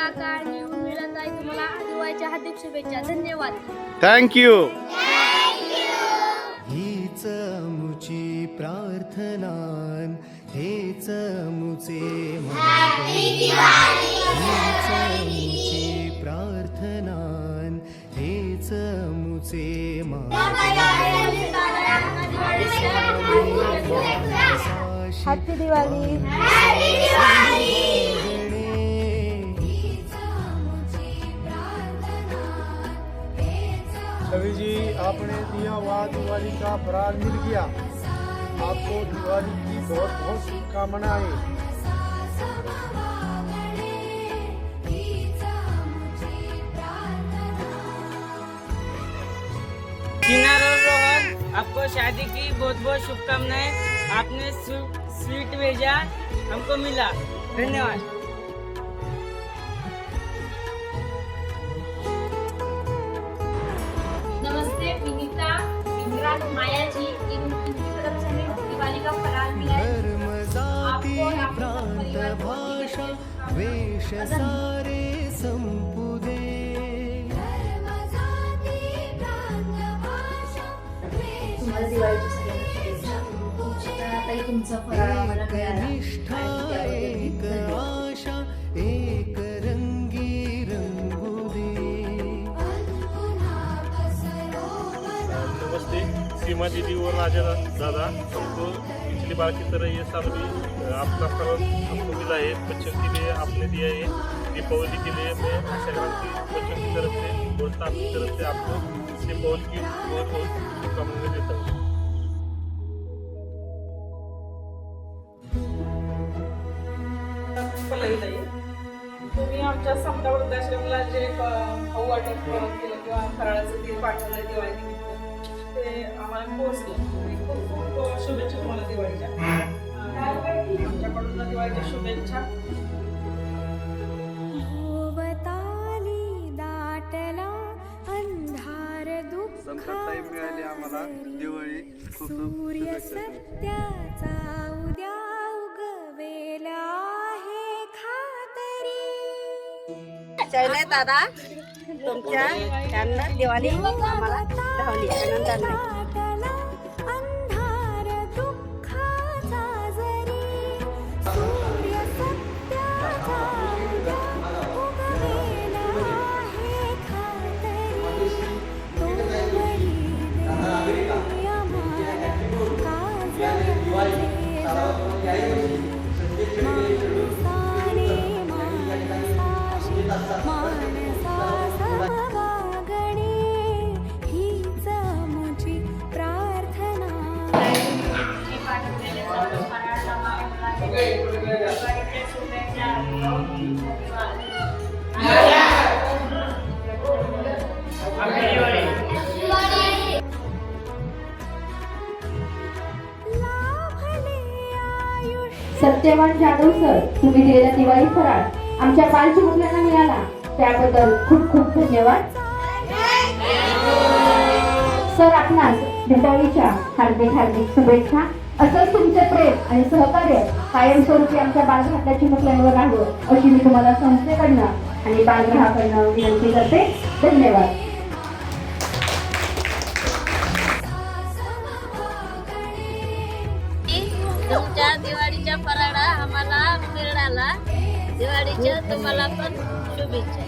काका आणि उर्मिलाताई तुम्हाला दिवाळीच्या हार्दिक शुभेच्छा. धन्यवाद. थँक्यू. हीच मुची प्रार्थना हेच मुचे मुची प्रार्थना हेच मुचे हॅपी दिवाळी. कवि जी, आपने दिया हुआ दिवाली का फराल मिल गया. आपको दिवाली की बहुत बहुत शुभकामनाएं. किनार और रोहन, आपको शादी की बहुत बहुत शुभकामनाएं. आपने स्वीट भेजा, हमको मिला. धन्यवाद. नमस्ते विनीता, इमरान, माया जी. इनकी तरफ से हमें दिवाली का फराल मिला है. धर्म जाती प्रांत भाषा वेश सारे संपुदे तुम्हाला दिवाळीची सगळ्यांना शुभेच्छा. आता ताई तुमचा फराळ आम्हाला मिळाला. निष्ठा एक आशा एक रंगी रंगुदे. नमस्ते सीमा दीदी और राजा दादा, हमको पिछली बार की तरह ये साल भी आपका फल हमको मिला है. बच्चों के लिए आपने दिया है. दीपावली के लिए मैं आशा क्रांति बच्चों की तरफ से और स्टाफ की तरफ से आपको दीपावली की बहुत बहुत शुभकामनाएं देता हूँ. तुम्ही आमच्या समता वृद्धाश्रमला जे खाऊ वाटप केलं किंवा फराळाचं ते पाठवलं दिवाळीनिमित्त, ते आम्हाला पोहोचलं. खूप खूप शुभेच्छा तुम्हाला दिवाळीच्या. आमच्याकडून दिवाळीच्या शुभेच्छा. संतताई मिळाली आम्हाला दिवाळी. खूप सूर्य सत्याचा उद्या उगवेला आहे खातरी. शैले दादा, तुमच्या यांना दिवाळी आम्हाला धावली आनंदाने. अंधार दुःखाचा जरी सूर्य सत्याचा उद्या उगवेला आहे खातरी. तो वरी देई आम्हाला काजळाचे माणसाने माणसाशी माणसा समवागणे हीच मुची प्रार्थना. सत्यवान जाधव सर, तुम्ही दिलेला दिवाळी फराळ आमच्या बालचिमुकल्यांना मिळाला, त्याबद्दल खूप खूप धन्यवाद. सर, आपणास दिवाळीच्या हार्दिक हार्दिक शुभेच्छा. असंच तुमचे प्रेम आणि सहकार्य कायमस्वरूपी आमच्या बालगृहातल्या चिमुकल्यांवर राहावं अशी मी तुम्हाला संस्थेकडनं आणि बालगृहाकडनं विनंती करते. धन्यवाद. तुमच्या दिवाळीच्या फराळा आम्हाला मिळाला. दिवाळीच्या तुम्हाला पण शुभेच्छा.